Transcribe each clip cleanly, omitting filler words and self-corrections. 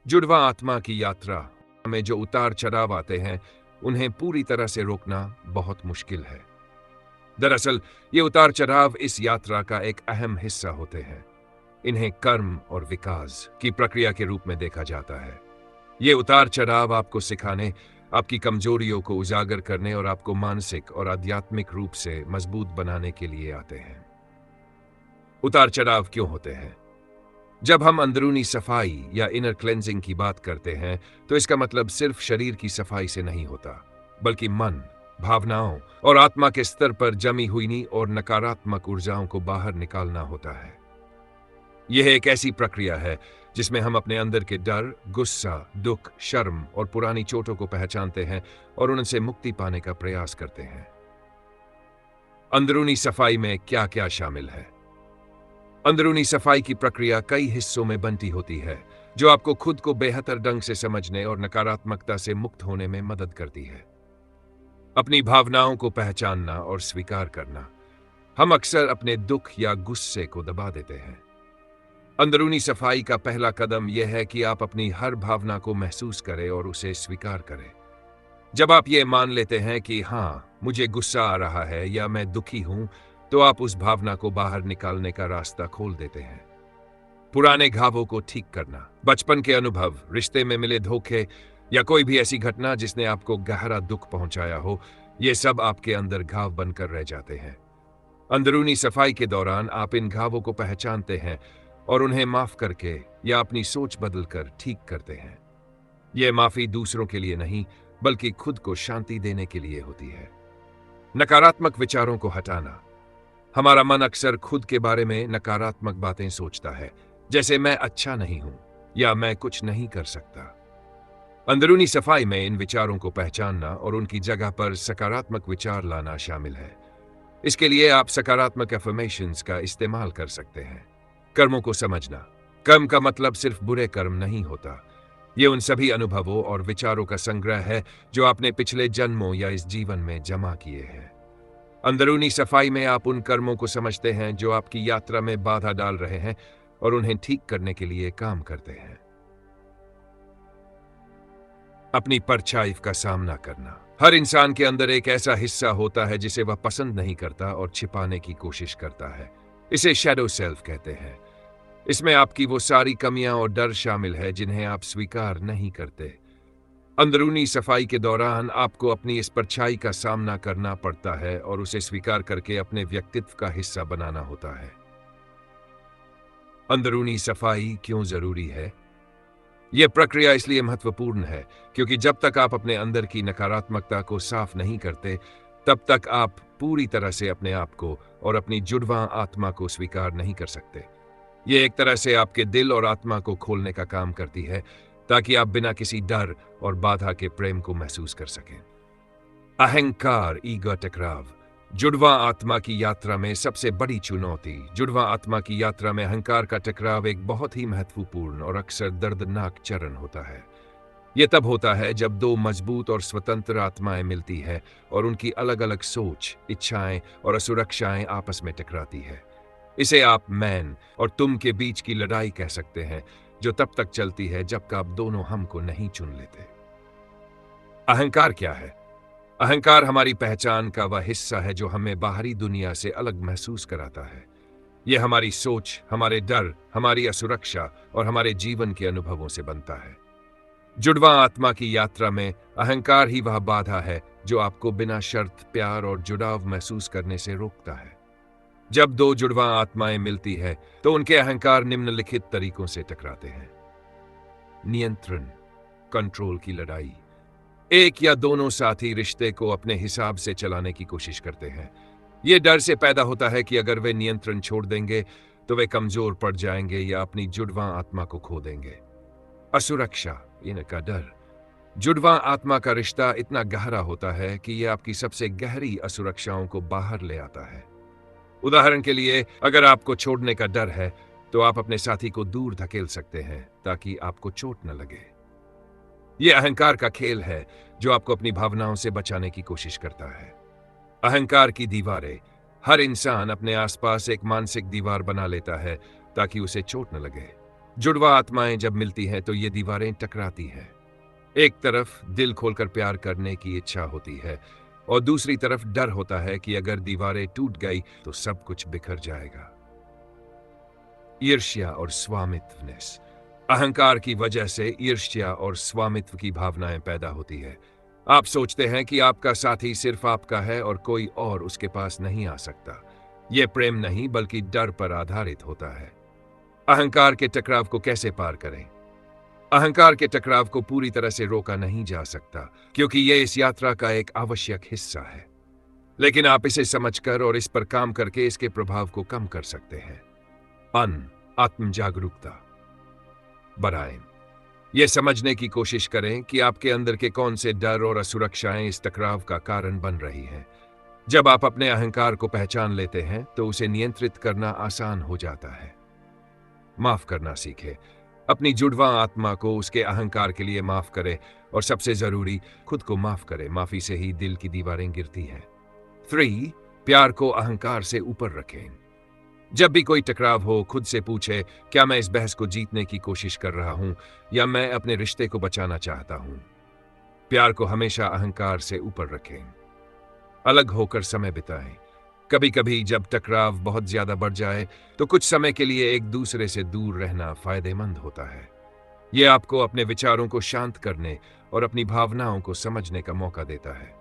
जुड़वा आत्मा की यात्रा में जो उतार चढ़ाव आते हैं, उन्हें पूरी तरह से रोकना बहुत मुश्किल है। दरअसल ये उतार चढ़ाव इस यात्रा का एक अहम हिस्सा होते हैं। इन्हें कर्म और विकास की प्रक्रिया के रूप में देखा जाता है। ये उतार चढ़ाव आपको सिखाने, आपकी कमजोरियों को उजागर करने और आपको मानसिक और आध्यात्मिक रूप से मजबूत बनाने के लिए आते हैं। उतार चढ़ाव क्यों होते हैं? जब हम अंदरूनी सफाई या इनर क्लेंजिंग की बात करते हैं, तो इसका मतलब सिर्फ शरीर की सफाई से नहीं होता, बल्कि मन, भावनाओं और आत्मा के स्तर पर जमी हुई और नकारात्मक ऊर्जाओं को बाहर निकालना होता है। यह एक ऐसी प्रक्रिया है जिसमें हम अपने अंदर के डर, गुस्सा, दुख, शर्म और पुरानी चोटों को पहचानते हैं और उनसे मुक्ति पाने का प्रयास करते हैं। अंदरूनी सफाई में क्या क्या शामिल है? अंदरूनी सफाई की प्रक्रिया कई हिस्सों में बंटी होती है, जो आपको खुद को बेहतर ढंग से समझने और नकारात्मकता से मुक्त होने में मदद करती है। अपनी भावनाओं को पहचानना और स्वीकार करना। हम अक्सर अपने दुख या गुस्से को दबा देते हैं। अंदरूनी सफाई का पहला कदम यह है कि आप अपनी हर भावना को महसूस करें और उसे स्वीकार करें। जब आप ये मान लेते हैं कि हाँ, मुझे गुस्सा आ रहा है या मैं दुखी हूं, तो आप उस भावना को बाहर निकालने का रास्ता खोल देते हैं। पुराने घावों को ठीक करना, बचपन के अनुभव, रिश्ते में मिले धोखे या कोई भी ऐसी घटना जिसने आपको गहरा दुख पहुंचाया हो, ये सब आपके अंदर घाव बनकर रह जाते हैं। अंदरूनी सफाई के दौरान आप इन घावों को पहचानते हैं और उन्हें माफ करके या अपनी सोच बदलकर ठीक करते हैं। यह माफी दूसरों के लिए नहीं, बल्कि खुद को शांति देने के लिए होती है। नकारात्मक विचारों को हटाना। हमारा मन अक्सर खुद के बारे में नकारात्मक बातें सोचता है, जैसे मैं अच्छा नहीं हूं या मैं कुछ नहीं कर सकता। अंदरूनी सफाई में इन विचारों को पहचानना और उनकी जगह पर सकारात्मक विचार लाना शामिल है। इसके लिए आप सकारात्मक अफर्मेशंस का इस्तेमाल कर सकते हैं। कर्मों को समझना। कर्म का मतलब सिर्फ बुरे कर्म नहीं होता। ये उन सभी अनुभवों और विचारों का संग्रह है जो आपने पिछले जन्मों या इस जीवन में जमा किए हैं। अंदरूनी सफाई में आप उन कर्मों को समझते हैं जो आपकी यात्रा में बाधा डाल रहे हैं और उन्हें ठीक करने के लिए काम करते हैं। अपनी परछाई का सामना करना। हर इंसान के अंदर एक ऐसा हिस्सा होता है जिसे वह पसंद नहीं करता और छिपाने की कोशिश करता है। इसे शैडो सेल्फ कहते हैं। इसमें आपकी वो सारी कमियां और डर शामिल है जिन्हें आप स्वीकार नहीं करते। अंदरूनी सफाई के दौरान आपको अपनी इस परछाई का सामना करना पड़ता है और उसे स्वीकार करके अपने व्यक्तित्व का हिस्सा बनाना होता है। अंदरूनी सफाई क्यों जरूरी है? यह प्रक्रिया इसलिए महत्वपूर्ण है क्योंकि जब तक आप अपने अंदर की नकारात्मकता को साफ नहीं करते, तब तक आप पूरी तरह से अपने आप को और अपनी जुड़वां आत्मा को स्वीकार नहीं कर सकते। यह एक तरह से आपके दिल और आत्मा को खोलने का काम करती है, ताकि आप बिना किसी डर और बाधा के प्रेम को महसूस कर सकें। अहंकार, ईगो टकराव। जुड़वा आत्मा की यात्रा में सबसे बड़ी चुनौती। जुड़वा आत्मा की यात्रा में अहंकार का टकराव एक बहुत ही महत्वपूर्ण और अक्सर दर्दनाक चरण होता है। यह तब होता है जब दो मजबूत और स्वतंत्र आत्माएं मिलती है और उनकी अलग अलग सोच, इच्छाएं और असुरक्षाएं आपस में टकराती है। इसे आप मैं और तुम के बीच की लड़ाई कह सकते हैं, जो तब तक चलती है जब तक आप दोनों हमको नहीं चुन लेते। अहंकार क्या है? अहंकार हमारी पहचान का वह हिस्सा है जो हमें बाहरी दुनिया से अलग महसूस कराता है। यह हमारी सोच, हमारे डर, हमारी असुरक्षा और हमारे जीवन के अनुभवों से बनता है। जुड़वा आत्मा की यात्रा में अहंकार ही वह बाधा है जो आपको बिना शर्त प्यार और जुड़ाव महसूस करने से रोकता है। जब दो जुड़वा आत्माएं मिलती है तो उनके अहंकार निम्नलिखित तरीकों से टकराते हैं। नियंत्रण, कंट्रोल की लड़ाई। एक या दोनों साथी रिश्ते को अपने हिसाब से चलाने की कोशिश करते हैं। यह डर से पैदा होता है कि अगर वे नियंत्रण छोड़ देंगे तो वे कमजोर पड़ जाएंगे या अपनी जुड़वा आत्मा को खो देंगे। असुरक्षा, इनका डर। जुड़वा आत्मा का रिश्ता इतना गहरा होता है कि यह आपकी सबसे गहरी असुरक्षाओं को बाहर ले आता है। उदाहरण के लिए, अगर आपको छोड़ने का डर है तो आप अपने साथी को दूर धकेल सकते हैं ताकि आपको चोट न लगे। यह अहंकार का खेल है जो आपको अपनी भावनाओं से बचाने की कोशिश करता है। अहंकार की दीवारें। हर इंसान अपने आसपास एक मानसिक दीवार बना लेता है ताकि उसे चोट न लगे। जुड़वा आत्माएं जब मिलती हैं तो ये दीवारें टकराती हैं। एक तरफ दिल खोलकर प्यार करने की इच्छा होती है और दूसरी तरफ डर होता है कि अगर दीवारें टूट गई तो सब कुछ बिखर जाएगा। ईर्ष्या और स्वामित्वनेस। अहंकार की वजह से ईर्ष्या और स्वामित्व की भावनाएं पैदा होती है। आप सोचते हैं कि आपका साथी सिर्फ आपका है और कोई और उसके पास नहीं आ सकता। यह प्रेम नहीं बल्कि डर पर आधारित होता है। अहंकार के टकराव को कैसे पार करें? अहंकार के टकराव को पूरी तरह से रोका नहीं जा सकता क्योंकि यह इस यात्रा का एक आवश्यक हिस्सा है, लेकिन आप इसे समझकर और इस पर काम करके इसके प्रभाव को कम कर सकते हैं। आत्म जागरूकता बढ़ाएं। यह समझने की कोशिश करें कि आपके अंदर के कौन से डर और असुरक्षाएं इस टकराव का कारण बन रही हैं। जब आप अपने अहंकार को पहचान लेते हैं तो उसे नियंत्रित करना आसान हो जाता है। माफ करना सीखें। अपनी जुड़वा आत्मा को उसके अहंकार के लिए माफ करें और सबसे जरूरी, खुद को माफ करें। माफी से ही दिल की दीवारें गिरती हैं। 3. प्यार को अहंकार से ऊपर रखें। जब भी कोई टकराव हो, खुद से पूछे, क्या मैं इस बहस को जीतने की कोशिश कर रहा हूं या मैं अपने रिश्ते को बचाना चाहता हूं? प्यार को हमेशा अहंकार से ऊपर रखें। अलग होकर समय बिताएं। कभी कभी जब टकराव बहुत ज्यादा बढ़ जाए तो कुछ समय के लिए एक दूसरे से दूर रहना फायदेमंद होता है। यह आपको अपने विचारों को शांत करने और अपनी भावनाओं को समझने का मौका देता है।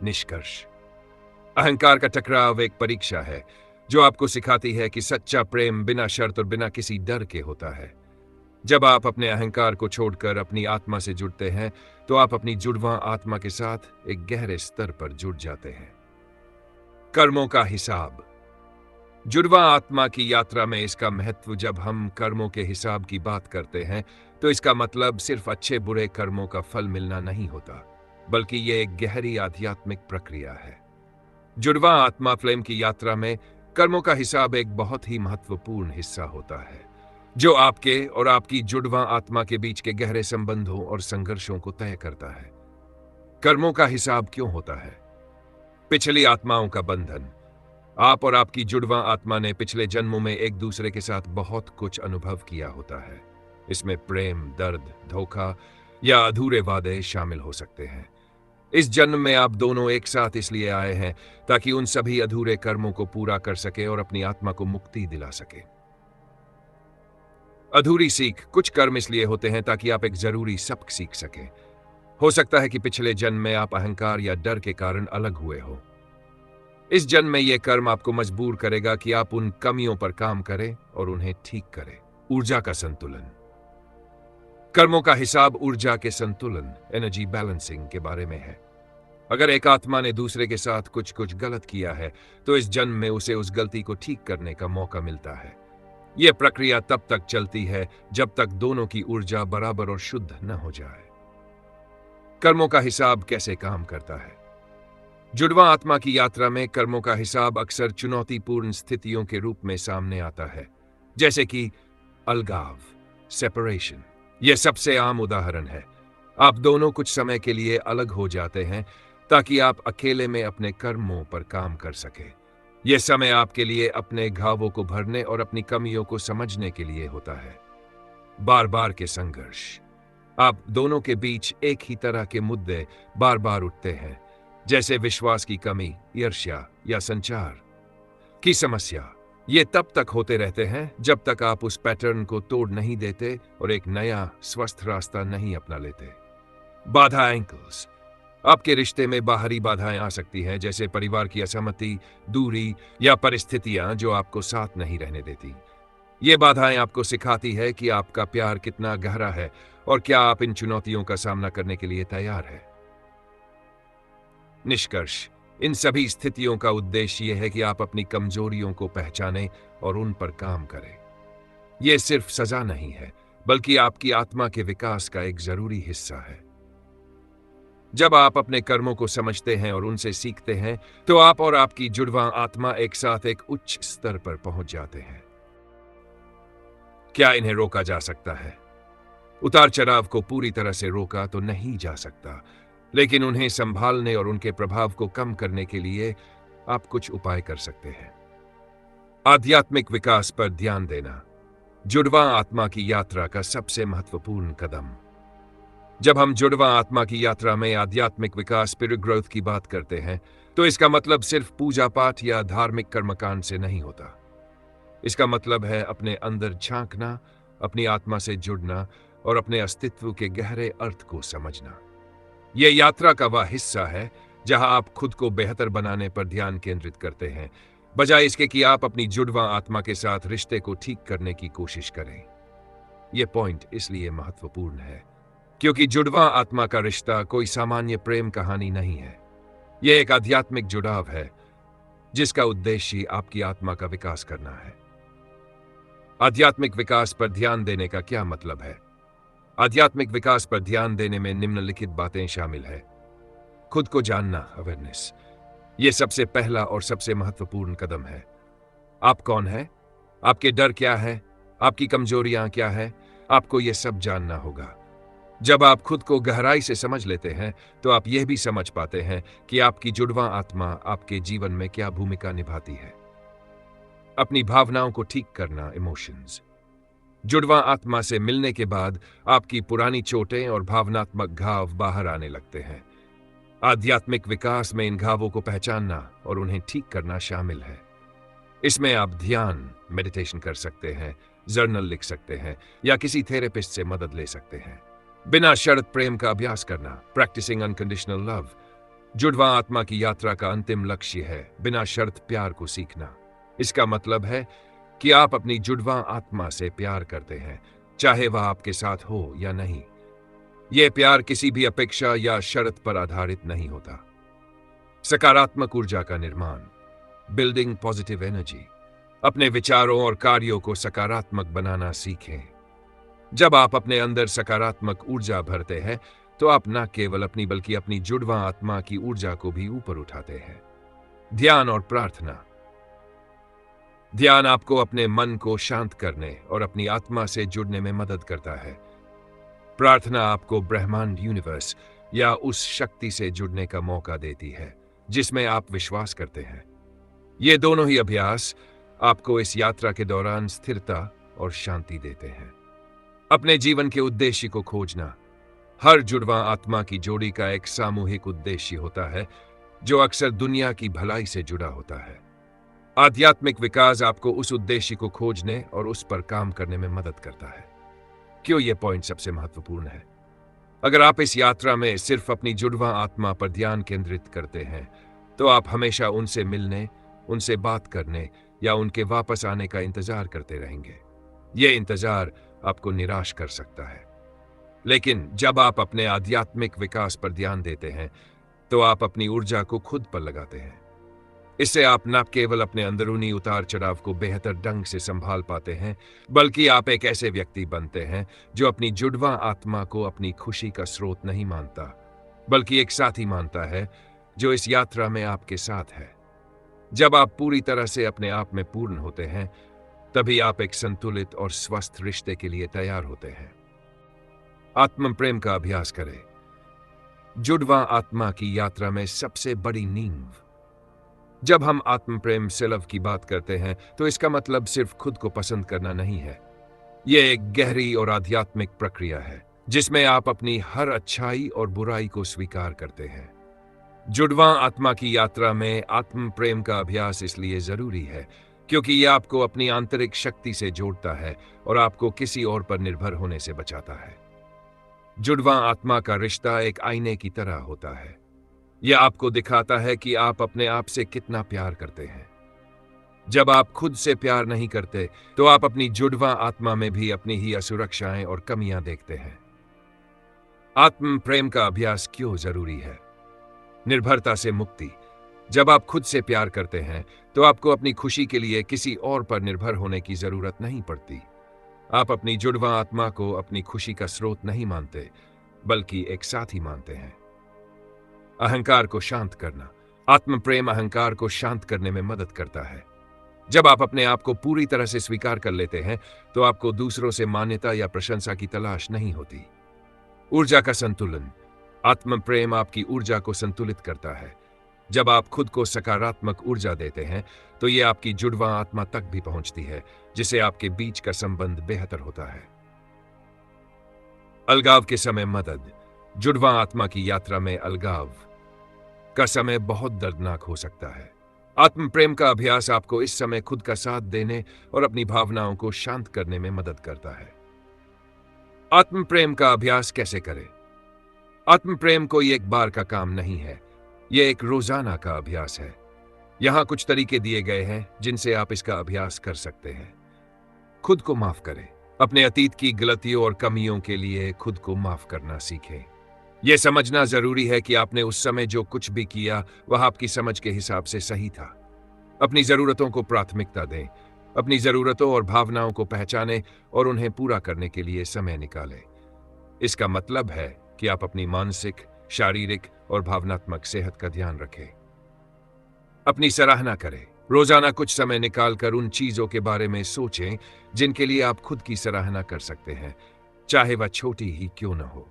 निष्कर्ष। अहंकार का टकराव एक परीक्षा है जो आपको सिखाती है कि सच्चा प्रेम बिना शर्त और बिना किसी डर के होता है। जब आप अपने अहंकार को छोड़कर अपनी आत्मा से जुड़ते हैं तो आप अपनी जुड़वां आत्मा के साथ एक गहरे स्तर पर जुड़ जाते हैं। कर्मों का हिसाब। जुड़वा आत्मा की यात्रा में इसका महत्व। जब हम कर्मों के हिसाब की बात करते हैं तो इसका मतलब सिर्फ अच्छे बुरे कर्मों का फल मिलना नहीं होता, बल्कि यह एक गहरी आध्यात्मिक प्रक्रिया है। जुड़वा आत्मा फ्लेम की यात्रा में कर्मों का हिसाब एक बहुत ही महत्वपूर्ण हिस्सा होता है, जो आपके और आपकी जुड़वा आत्मा के बीच के गहरे संबंधों और संघर्षों को तय करता है। कर्मों का हिसाब क्यों होता है? पिछली आत्माओं का बंधन। आप और आपकी जुड़वा आत्मा ने पिछले जन्मों में एक दूसरे के साथ बहुत कुछ अनुभव किया होता है। इसमें प्रेम, दर्द, धोखा या अधूरे वादे शामिल हो सकते हैं। इस जन्म में आप दोनों एक साथ इसलिए आए हैं ताकि उन सभी अधूरे कर्मों को पूरा कर सके और अपनी आत्मा को मुक्ति दिला सके। अधूरी सीख। कुछ कर्म इसलिए होते हैं ताकि आप एक जरूरी सबक सीख सकें। हो सकता है कि पिछले जन्म में आप अहंकार या डर के कारण अलग हुए हो। इस जन्म में यह कर्म आपको मजबूर करेगा कि आप उन कमियों पर काम करें और उन्हें ठीक करें। ऊर्जा का संतुलन। कर्मों का हिसाब ऊर्जा के संतुलन, एनर्जी बैलेंसिंग के बारे में है। अगर एक आत्मा ने दूसरे के साथ कुछ गलत किया है तो इस जन्म में उसे उस गलती को ठीक करने का मौका मिलता है। यह प्रक्रिया तब तक चलती है जब तक दोनों की ऊर्जा बराबर और शुद्ध न हो जाए। कर्मों का हिसाब कैसे काम करता है? जुड़वा आत्मा की यात्रा में कर्मों का हिसाब अक्सर चुनौतीपूर्ण स्थितियों के रूप में सामने आता है, जैसे कि अलगाव, सेपरेशन। यह सबसे आम उदाहरण है। आप दोनों कुछ समय के लिए अलग हो जाते हैं ताकि आप अकेले में अपने कर्मों पर काम कर सकें। यह समय आपके लिए अपने घावों को भरने और अपनी कमियों को समझने के लिए होता है। बार बार के संघर्ष। आप दोनों के बीच एक ही तरह के मुद्दे बार बार उठते हैं, जैसे विश्वास की कमी, ईर्ष्या या संचार की समस्या। ये तब तक होते रहते हैं जब तक आप उस पैटर्न को तोड़ नहीं देते और एक नया स्वस्थ रास्ता नहीं अपना लेते। बाधा एंकल्स। आपके रिश्ते में बाहरी बाधाएं आ सकती हैं, जैसे परिवार की असहमति, दूरी या परिस्थितियां जो आपको साथ नहीं रहने देती। ये बाधाएं आपको सिखाती है कि आपका प्यार कितना गहरा है और क्या आप इन चुनौतियों का सामना करने के लिए तैयार है। निष्कर्ष। इन सभी स्थितियों का उद्देश्य यह है कि आप अपनी कमजोरियों को पहचानें और उन पर काम करें। यह सिर्फ सजा नहीं है, बल्कि आपकी आत्मा के विकास का एक जरूरी हिस्सा है। जब आप अपने कर्मों को समझते हैं और उनसे सीखते हैं तो आप और आपकी जुड़वा आत्मा एक साथ एक उच्च स्तर पर पहुंच जाते हैं। क्या इन्हें रोका जा सकता है? उतार चढ़ाव को पूरी तरह से रोका तो नहीं जा सकता, लेकिन उन्हें संभालने और उनके प्रभाव को कम करने के लिए आप कुछ उपाय कर सकते हैं। आध्यात्मिक विकास पर ध्यान देना। जुड़वा आत्मा की यात्रा का सबसे महत्वपूर्ण कदम। जब हम जुड़वा आत्मा की यात्रा में आध्यात्मिक विकास स्पिरिट ग्रोथ की बात करते हैं, तो इसका मतलब सिर्फ पूजा पाठ या धार्मिक कर्मकांड से नहीं होता। इसका मतलब है अपने अंदर झांकना, अपनी आत्मा से जुड़ना और अपने अस्तित्व के गहरे अर्थ को समझना। यह यात्रा का वह हिस्सा है जहां आप खुद को बेहतर बनाने पर ध्यान केंद्रित करते हैं, बजाय इसके कि आप अपनी जुड़वा आत्मा के साथ रिश्ते को ठीक करने की कोशिश करें। यह पॉइंट इसलिए महत्वपूर्ण है क्योंकि जुड़वा आत्मा का रिश्ता कोई सामान्य प्रेम कहानी नहीं है। यह एक आध्यात्मिक जुड़ाव है जिसका उद्देश्य आपकी आत्मा का विकास करना है। आध्यात्मिक विकास पर ध्यान देने का क्या मतलब है? आध्यात्मिक विकास पर ध्यान देने में निम्नलिखित बातें शामिल है। खुद को जानना, अवेयरनेस। यह सबसे पहला और सबसे महत्वपूर्ण कदम है। आप कौन हैं? आपके डर क्या है? आपकी कमजोरियां क्या है? आपको यह सब जानना होगा। जब आप खुद को गहराई से समझ लेते हैं, तो आप यह भी समझ पाते हैं कि आपकी जुड़वा आत्मा आपके जीवन में क्या भूमिका निभाती है। अपनी भावनाओं को ठीक करना, इमोशंस। जुड़वा आत्मा से मिलने के बाद आपकी पुरानी चोटें और भावनात्मक घाव बाहर आने लगते हैं। आध्यात्मिक विकास में इन घावों को पहचानना और उन्हें ठीक करना शामिल है। इसमें आप ध्यान, मेडिटेशन कर सकते हैं, जर्नल लिख सकते हैं या किसी थेरेपिस्ट से मदद ले सकते हैं। बिना शर्त प्रेम का अभ्यास करना, प्रैक्टिसिंग अनकंडीशनल लव। जुड़वा आत्मा की यात्रा का अंतिम लक्ष्य है बिना शर्त प्यार को सीखना। इसका मतलब है कि आप अपनी जुड़वा आत्मा से प्यार करते हैं, चाहे वह आपके साथ हो या नहीं। यह प्यार किसी भी अपेक्षा या शर्त पर आधारित नहीं होता। सकारात्मक ऊर्जा का निर्माण, बिल्डिंग पॉजिटिव एनर्जी। अपने विचारों और कार्यों को सकारात्मक बनाना सीखें। जब आप अपने अंदर सकारात्मक ऊर्जा भरते हैं, तो आप न केवल अपनी बल्कि अपनी जुड़वा आत्मा की ऊर्जा को भी ऊपर उठाते हैं। ध्यान और प्रार्थना। ध्यान आपको अपने मन को शांत करने और अपनी आत्मा से जुड़ने में मदद करता है। प्रार्थना आपको ब्रह्मांड, यूनिवर्स या उस शक्ति से जुड़ने का मौका देती है जिसमें आप विश्वास करते हैं। ये दोनों ही अभ्यास आपको इस यात्रा के दौरान स्थिरता और शांति देते हैं। अपने जीवन के उद्देश्य को खोजना। हर जुड़वा आत्मा की जोड़ी का एक सामूहिक उद्देश्य होता है जो अक्सर दुनिया की भलाई से जुड़ा होता है। आध्यात्मिक विकास आपको उस उद्देश्य को खोजने और उस पर काम करने में मदद करता है। क्यों यह पॉइंट सबसे महत्वपूर्ण है? अगर आप इस यात्रा में सिर्फ अपनी जुड़वा आत्मा पर ध्यान केंद्रित करते हैं, तो आप हमेशा उनसे मिलने, उनसे बात करने या उनके वापस आने का इंतजार करते रहेंगे। यह इंतजार आपको निराश कर सकता है। लेकिन जब आप अपने आध्यात्मिक विकास पर ध्यान देते हैं, तो आप अपनी ऊर्जा को खुद पर लगाते हैं। इससे आप न केवल अपने अंदरूनी उतार चढ़ाव को बेहतर ढंग से संभाल पाते हैं, बल्कि आप एक ऐसे व्यक्ति बनते हैं जो अपनी जुड़वा आत्मा को अपनी खुशी का स्रोत नहीं मानता, बल्कि एक साथी मानता है जो इस यात्रा में आपके साथ है। जब आप पूरी तरह से अपने आप में पूर्ण होते हैं, तभी आप एक संतुलित और स्वस्थ रिश्ते के लिए तैयार होते हैं। आत्म प्रेम का अभ्यास करें। जुड़वा आत्मा की यात्रा में सबसे बड़ी नींव। जब हम आत्म प्रेम से लव की बात करते हैं, तो इसका मतलब सिर्फ खुद को पसंद करना नहीं है। यह एक गहरी और आध्यात्मिक प्रक्रिया है जिसमें आप अपनी हर अच्छाई और बुराई को स्वीकार करते हैं। जुड़वा आत्मा की यात्रा में आत्म प्रेम का अभ्यास इसलिए जरूरी है क्योंकि यह आपको अपनी आंतरिक शक्ति से जोड़ता है और आपको किसी और पर निर्भर होने से बचाता है। जुड़वा आत्मा का रिश्ता एक आईने की तरह होता है। यह आपको दिखाता है कि आप अपने आप से कितना प्यार करते हैं। जब आप खुद से प्यार नहीं करते, तो आप अपनी जुड़वा आत्मा में भी अपनी ही असुरक्षाएं और कमियां देखते हैं। आत्म प्रेम का अभ्यास क्यों जरूरी है? निर्भरता से मुक्ति। जब आप खुद से प्यार करते हैं, तो आपको अपनी खुशी के लिए किसी और पर निर्भर होने की जरूरत नहीं पड़ती। आप अपनी जुड़वा आत्मा को अपनी खुशी का स्रोत नहीं मानते, बल्कि एक साथी मानते हैं। अहंकार को शांत करना। आत्म प्रेम अहंकार को शांत करने में मदद करता है। जब आप अपने आप को पूरी तरह से स्वीकार कर लेते हैं, तो आपको दूसरों से मान्यता या प्रशंसा की तलाश नहीं होती। ऊर्जा का संतुलन। आत्म प्रेम आपकी ऊर्जा को संतुलित करता है। जब आप खुद को सकारात्मक ऊर्जा देते हैं, तो ये आपकी जुड़वा आत्मा तक भी पहुंचती है, जिससे आपके बीच का संबंध बेहतर होता है। अलगाव के समय मदद। जुड़वा आत्मा की यात्रा में अलगाव का समय बहुत दर्दनाक हो सकता है। आत्म प्रेम का अभ्यास आपको इस समय खुद का साथ देने और अपनी भावनाओं को शांत करने में मदद करता है। आत्म प्रेम का अभ्यास कैसे करें? आत्म प्रेम कोई एक बार का काम नहीं है, यह एक रोजाना का अभ्यास है। यहां कुछ तरीके दिए गए हैं जिनसे आप इसका अभ्यास कर सकते हैं। खुद को माफ करें। अपने अतीत की गलतियों और कमियों के लिए खुद को माफ करना सीखें। यह समझना जरूरी है कि आपने उस समय जो कुछ भी किया वह आपकी समझ के हिसाब से सही था। अपनी जरूरतों को प्राथमिकता दें। अपनी जरूरतों और भावनाओं को पहचानें और उन्हें पूरा करने के लिए समय निकालें। इसका मतलब है कि आप अपनी मानसिक, शारीरिक और भावनात्मक सेहत का ध्यान रखें। अपनी सराहना करें। रोजाना कुछ समय निकालकर उन चीजों के बारे में सोचें जिनके लिए आप खुद की सराहना कर सकते हैं, चाहे वह छोटी ही क्यों न हो।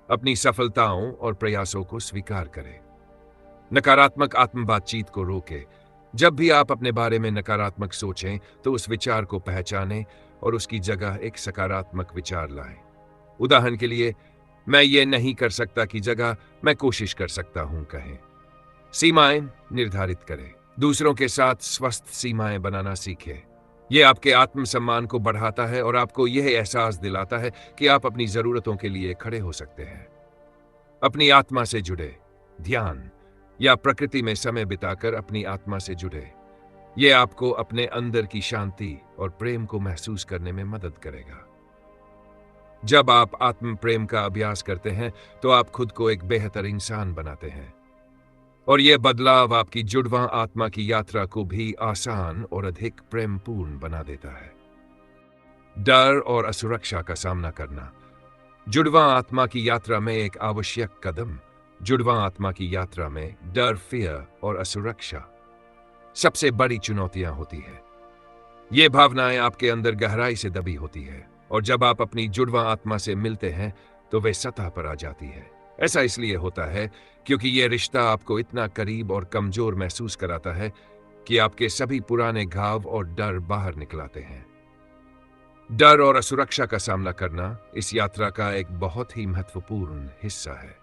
अपनी सफलताओं और प्रयासों को स्वीकार करें। नकारात्मक आत्म बातचीत को रोकें। जब भी आप अपने बारे में नकारात्मक सोचें तो उस विचार को पहचानें और उसकी जगह एक सकारात्मक विचार लाएं। उदाहरण के लिए, मैं ये नहीं कर सकता की जगह मैं कोशिश कर सकता हूं कहें। सीमाएं निर्धारित करें। दूसरों के साथ स्वस्थ सीमाएं बनाना सीखें। यह आपके आत्मसम्मान को बढ़ाता है और आपको यह एहसास दिलाता है कि आप अपनी जरूरतों के लिए खड़े हो सकते हैं। अपनी आत्मा से जुड़े। ध्यान या प्रकृति में समय बिताकर अपनी आत्मा से जुड़े। यह आपको अपने अंदर की शांति और प्रेम को महसूस करने में मदद करेगा। जब आप आत्म प्रेम का अभ्यास करते हैं तो आप खुद को एक बेहतर इंसान बनाते हैं और यह बदलाव आपकी जुड़वा आत्मा की यात्रा को भी आसान और अधिक प्रेमपूर्ण बना देता है। डर और असुरक्षा का सामना करना। जुड़वा आत्मा की यात्रा में एक आवश्यक कदम। जुड़वा आत्मा की यात्रा में डर, फियर और असुरक्षा सबसे बड़ी चुनौतियां होती है। ये भावनाएं आपके अंदर गहराई से दबी होती है और जब आप अपनी जुड़वा आत्मा से मिलते हैं तो वे सतह पर आ जाती है। ऐसा इसलिए होता है क्योंकि यह रिश्ता आपको इतना करीब और कमजोर महसूस कराता है कि आपके सभी पुराने घाव और डर बाहर निकलाते हैं। डर और असुरक्षा का सामना करना इस यात्रा का एक बहुत ही महत्वपूर्ण हिस्सा है,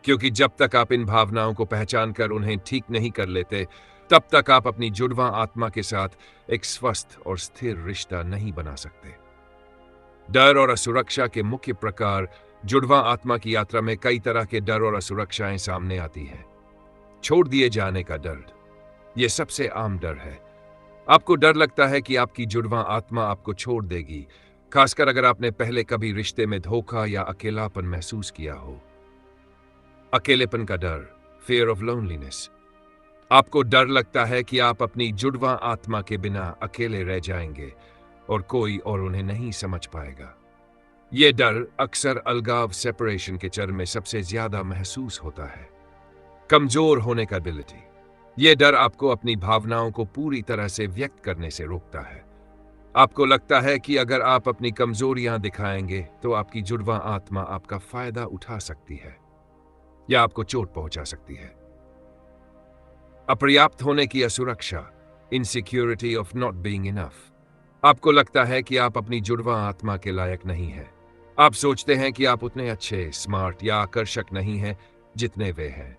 क्योंकि जब तक आप इन भावनाओं को पहचान कर उन्हें ठीक नहीं कर लेते, तब तक आप अपनी जुड़वा आत्मा के साथ एक स्वस्थ और स्थिर रिश्ता नहीं बना सकते। डर और असुरक्षा के मुख्य प्रकार। जुड़वा आत्मा की यात्रा में कई तरह के डर और असुरक्षाएं सामने आती हैं। छोड़ दिए जाने का डर, यह सबसे आम डर है। आपको डर लगता है कि आपकी जुड़वा आत्मा आपको छोड़ देगी, खासकर अगर आपने पहले कभी रिश्ते में धोखा या अकेलापन महसूस किया हो। अकेलेपन का डर, फियर ऑफ लोनलीनेस। आपको डर लगता है कि आप अपनी जुड़वा आत्मा के बिना अकेले रह जाएंगे और कोई और उन्हें नहीं समझ पाएगा। यह डर अक्सर अलगाव, सेपरेशन के चरण में सबसे ज्यादा महसूस होता है। कमजोर होने का एबिलिटी। यह डर आपको अपनी भावनाओं को पूरी तरह से व्यक्त करने से रोकता है। आपको लगता है कि अगर आप अपनी कमजोरियां दिखाएंगे तो आपकी जुड़वा आत्मा आपका फायदा उठा सकती है या आपको चोट पहुंचा सकती है। अपर्याप्त होने की असुरक्षा, insecurity of not being enough. आपको लगता है कि आप अपनी जुड़वा आत्मा के लायक नहीं हैं। आप सोचते हैं कि आप उतने अच्छे, स्मार्ट या आकर्षक नहीं हैं जितने वे हैं।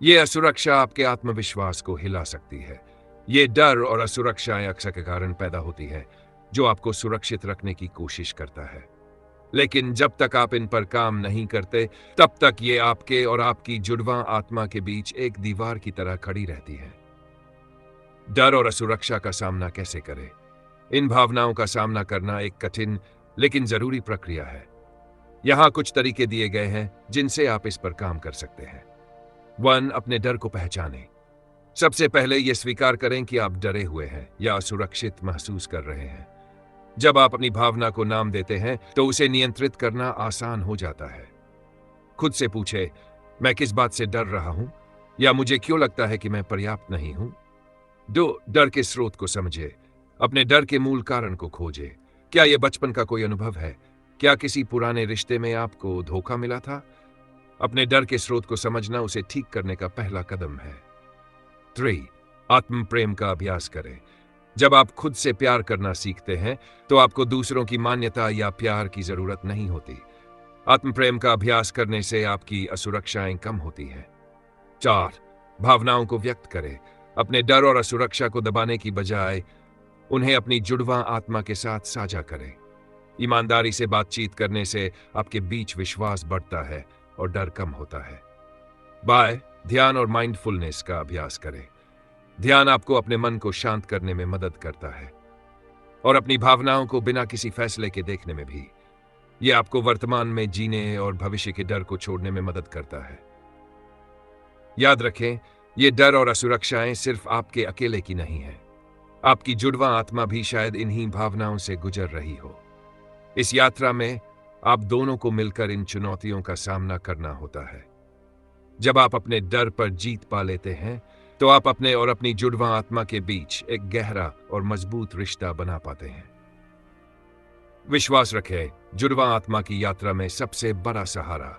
यह असुरक्षा आपके आत्मविश्वास को हिला सकती है। ये डर और असुरक्षाएं अक्सर के कारण पैदा होती है जो आपको सुरक्षित रखने की कोशिश करता है, लेकिन जब तक आप इन पर काम नहीं करते तब तक ये आपके और आपकी जुड़वा आत्मा के बीच एक दीवार की तरह खड़ी रहती है। डर और असुरक्षा का सामना कैसे करें? इन भावनाओं का सामना करना एक कठिन लेकिन जरूरी प्रक्रिया है। यहां कुछ तरीके दिए गए हैं जिनसे आप इस पर काम कर सकते हैं। 1. अपने डर को पहचानें। सबसे पहले यह स्वीकार करें कि आप डरे हुए हैं या असुरक्षित महसूस कर रहे हैं। जब आप अपनी भावना को नाम देते हैं तो उसे नियंत्रित करना आसान हो जाता है। खुद से पूछे, मैं किस बात से डर रहा हूं या मुझे क्यों लगता है कि मैं पर्याप्त नहीं हूं। 2. डर के स्रोत को समझे। अपने डर के मूल कारण को खोजे। क्या यह बचपन का कोई अनुभव है? क्या किसी पुराने रिश्ते में आपको धोखा मिला था? अपने डर के स्रोत को समझना उसे ठीक करने का पहला कदम है। 3. आत्म प्रेम का अभ्यास करें। जब आप खुद से प्यार करना सीखते हैं तो आपको दूसरों की मान्यता या प्यार की जरूरत नहीं होती। आत्म प्रेम का अभ्यास करने से आपकी असुरक्षाएं कम होती हैं। 4. भावनाओं को व्यक्त करें। अपने डर और असुरक्षा को दबाने की बजाय उन्हें अपनी जुड़वां आत्मा के साथ साझा करें। ईमानदारी से बातचीत करने से आपके बीच विश्वास बढ़ता है और डर कम होता है। बाय ध्यान और माइंडफुलनेस का अभ्यास करें। ध्यान आपको अपने मन को शांत करने में मदद करता है और अपनी भावनाओं को बिना किसी फैसले के देखने में भी। यह आपको वर्तमान में जीने और भविष्य के डर को छोड़ने में मदद करता है। याद रखें, ये डर और असुरक्षाएं सिर्फ आपके अकेले की नहीं है। आपकी जुड़वां आत्मा भी शायद इन्हीं भावनाओं से गुजर रही हो। इस यात्रा में आप दोनों को मिलकर इन चुनौतियों का सामना करना होता है। जब आप अपने डर पर जीत पा लेते हैं तो आप अपने और अपनी जुड़वां आत्मा के बीच एक गहरा और मजबूत रिश्ता बना पाते हैं। विश्वास रखें, जुड़वां आत्मा की यात्रा में सबसे बड़ा सहारा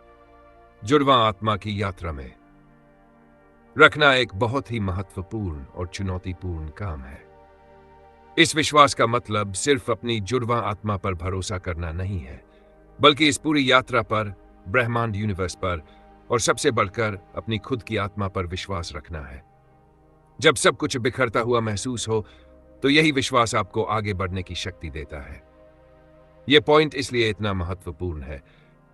जुड़वां आत्मा की यात्रा में रखना एक बहुत ही महत्वपूर्ण और चुनौतीपूर्ण काम है। इस विश्वास का मतलब सिर्फ अपनी जुड़वां आत्मा पर भरोसा करना नहीं है, बल्कि इस पूरी यात्रा पर, ब्रह्मांड यूनिवर्स पर और सबसे बढ़कर अपनी खुद की आत्मा पर विश्वास रखना है। जब सब कुछ बिखरता हुआ महसूस हो तो यही विश्वास आपको आगे बढ़ने की शक्ति देता है। यह पॉइंट इसलिए इतना महत्वपूर्ण है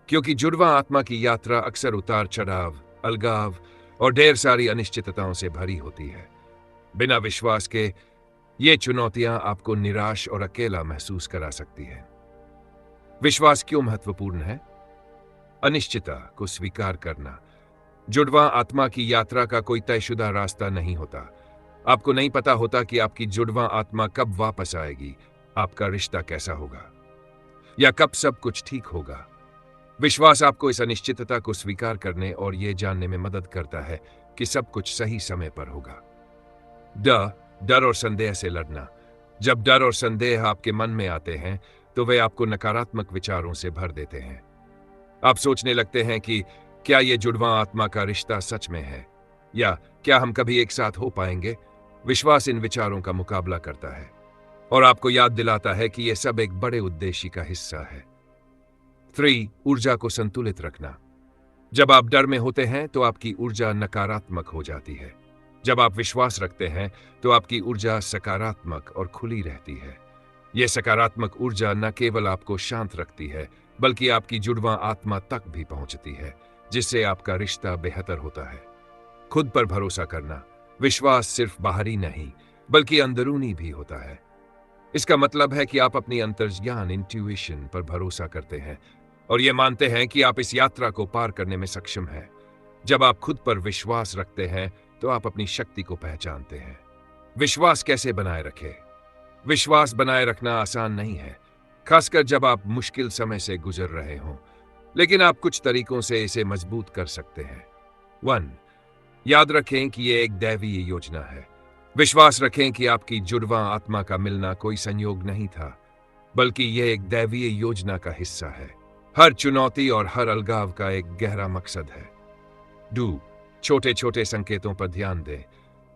क्योंकि जुड़वां आत्मा की यात्रा अक्सर उतार चढ़ाव, अलगाव और ढेर सारी अनिश्चितताओं से भरी होती है। बिना विश्वास के ये चुनौतियां आपको निराश और अकेला महसूस करा सकती है। विश्वास क्यों महत्वपूर्ण है? अनिश्चितता को स्वीकार करना। जुड़वां आत्मा की यात्रा का कोई तयशुदा रास्ता नहीं होता। आपको नहीं पता होता कि आपकी जुड़वां आत्मा कब वापस आएगी, आपका रिश्ता कैसा होगा या कब सब कुछ ठीक होगा। विश्वास आपको इस अनिश्चितता को स्वीकार करने और यह जानने में मदद करता है कि सब कुछ सही समय पर होगा। डर और संदेह से लड़ना। जब डर और संदेह आपके मन में आते हैं तो वे आपको नकारात्मक विचारों से भर देते हैं। आप सोचने लगते हैं कि क्या यह जुड़वां आत्मा का रिश्ता सच में है या क्या हम कभी एक साथ हो पाएंगे। विश्वास इन विचारों का मुकाबला करता है और आपको याद दिलाता है कि यह सब एक बड़े उद्देश्य का हिस्सा है। 3. ऊर्जा को संतुलित रखना। जब आप डर में होते हैं तो आपकी ऊर्जा नकारात्मक हो जाती है। जब आप विश्वास रखते हैं तो आपकी ऊर्जा सकारात्मक और खुली रहती है। यह सकारात्मक ऊर्जा न केवल आपको शांत रखती है बल्कि आपकी जुड़वां आत्मा तक भी पहुंचती है, जिससे आपका रिश्ता बेहतर होता है। खुद पर भरोसा करना। विश्वास सिर्फ बाहरी नहीं बल्कि अंदरूनी भी होता है। इसका मतलब है कि आप अपनी अंतर्ज्ञान इंट्यूइशन पर भरोसा करते हैं और यह मानते हैं कि आप इस यात्रा को पार करने में सक्षम हैं। जब आप खुद पर विश्वास रखते हैं तो आप अपनी शक्ति को पहचानते हैं। विश्वास कैसे बनाए रखें? विश्वास बनाए रखना आसान नहीं है, खासकर जब आप मुश्किल समय से गुजर रहे हों, लेकिन आप कुछ तरीकों से इसे मजबूत कर सकते हैं। 1. याद रखें कि यह एक दैवीय योजना है। विश्वास रखें कि आपकी जुड़वां आत्मा का मिलना कोई संयोग नहीं था, बल्कि यह एक दैवीय योजना का हिस्सा है। हर चुनौती और हर अलगाव का एक गहरा मकसद है। 2. छोटे छोटे संकेतों पर ध्यान दें।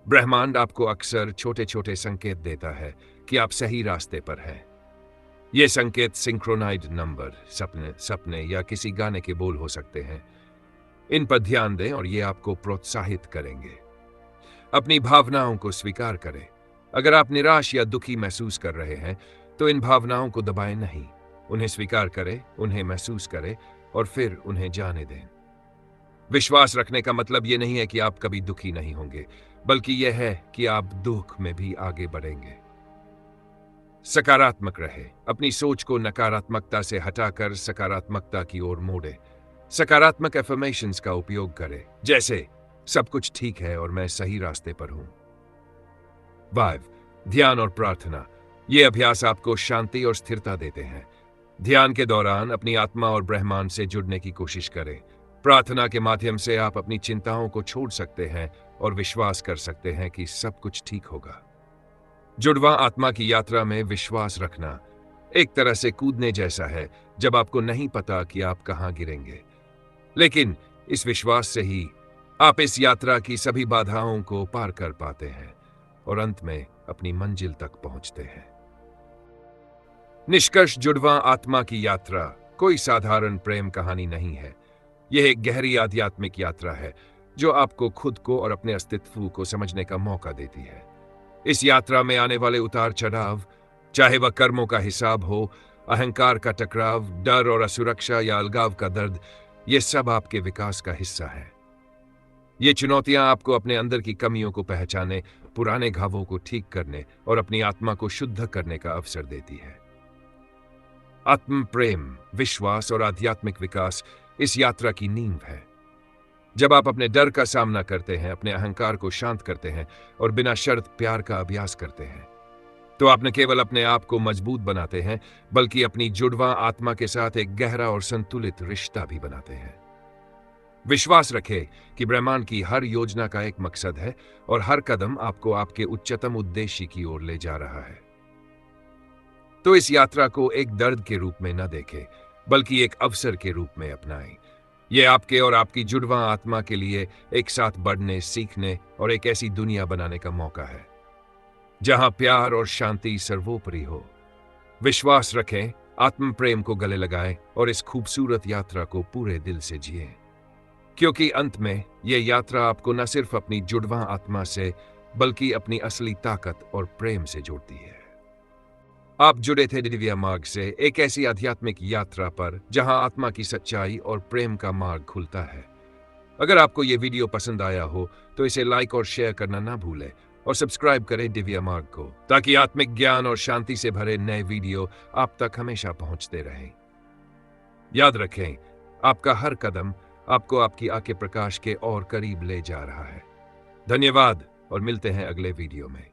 ब्रह्मांड आपको अक्सर छोटे छोटे संकेत देता है कि आप सही रास्ते पर हैं। ये संकेत सिंक्रोनाइज्ड नंबर, सपने या किसी गाने के बोल हो सकते हैं। इन पर ध्यान दें और ये आपको प्रोत्साहित करेंगे। अपनी भावनाओं को स्वीकार करें। अगर आप निराश या दुखी महसूस कर रहे हैं तो इन भावनाओं को दबाएं नहीं। उन्हें स्वीकार करें, उन्हें महसूस करें और फिर उन्हें जाने दें। विश्वास रखने का मतलब यह नहीं है कि आप कभी दुखी नहीं होंगे, बल्कि यह है कि आप दुख में भी आगे बढ़ेंगे। सकारात्मक रहे। अपनी सोच को नकारात्मकता से हटाकर सकारात्मकता की ओर मोड़े। सकारात्मक एफर्मेशंस का उपयोग करें, जैसे सब कुछ ठीक है और मैं सही रास्ते पर हूं। 5. ध्यान और प्रार्थना। ये अभ्यास आपको शांति और स्थिरता देते हैं। ध्यान के दौरान अपनी आत्मा और ब्रह्मांड से जुड़ने की कोशिश करें। प्रार्थना के माध्यम से आप अपनी चिंताओं को छोड़ सकते हैं और विश्वास कर सकते हैं कि सब कुछ ठीक होगा। जुड़वां आत्मा की यात्रा में विश्वास रखना एक तरह से कूदने जैसा है, जब आपको नहीं पता कि आप कहां गिरेंगे, लेकिन इस विश्वास से ही आप इस यात्रा की सभी बाधाओं को पार कर पाते हैं। और अंत में अपनी मंजिल तक पहुंचते हैं। निष्कर्ष, जुड़वां आत्मा की यात्रा कोई साधारण प्रेम कहानी नहीं है। यह एक गहरी आध्यात्मिक यात्रा है जो आपको खुद को और अपने अस्तित्व को समझने का मौका देती है। इस यात्रा में आने वाले उतार चढ़ाव, चाहे वह कर्मों का हिसाब हो, अहंकार का टकराव, डर और असुरक्षा या अलगाव का दर्द, ये सब आपके विकास का हिस्सा है। ये चुनौतियां आपको अपने अंदर की कमियों को पहचाने, पुराने घावों को ठीक करने और अपनी आत्मा को शुद्ध करने का अवसर देती है। आत्म प्रेम, विश्वास और आध्यात्मिक विकास इस यात्रा की नींव है। जब आप अपने डर का सामना करते हैं, अपने अहंकार को शांत करते हैं और बिना शर्त प्यार का अभ्यास करते हैं, तो आप न केवल अपने आप को मजबूत बनाते हैं, बल्कि अपनी जुड़वां आत्मा के साथ एक गहरा और संतुलित रिश्ता भी बनाते हैं। विश्वास रखें कि ब्रह्मांड की हर योजना का एक मकसद है और हर कदम आपको आपके उच्चतम उद्देश्य की ओर ले जा रहा है। तो इस यात्रा को एक दर्द के रूप में न देखें, बल्कि एक अवसर के रूप में अपनाएं। यह आपके और आपकी जुड़वां आत्मा के लिए एक साथ बढ़ने, सीखने और एक ऐसी दुनिया बनाने का मौका है जहां प्यार और शांति सर्वोपरि हो। विश्वास रखें, आत्म प्रेम को गले लगाएं और इस खूबसूरत यात्रा को पूरे दिल से जिएं, क्योंकि अंत में यह यात्रा आपको न सिर्फ अपनी जुड़वां आत्मा से, बल्कि अपनी असली ताकत और प्रेम से जोड़ती है। आप जुड़े थे दिव्य मार्ग से, एक ऐसी आध्यात्मिक यात्रा पर जहां आत्मा की सच्चाई और प्रेम का मार्ग खुलता है। अगर आपको यह वीडियो पसंद आया हो तो इसे लाइक और शेयर करना ना भूलें और सब्सक्राइब करें दिव्य मार्ग को, ताकि आत्मिक ज्ञान और शांति से भरे नए वीडियो आप तक हमेशा पहुंचते रहें। याद रखें, आपका हर कदम आपको आपकी आंखें प्रकाश के और करीब ले जा रहा है। धन्यवाद और मिलते हैं अगले वीडियो में।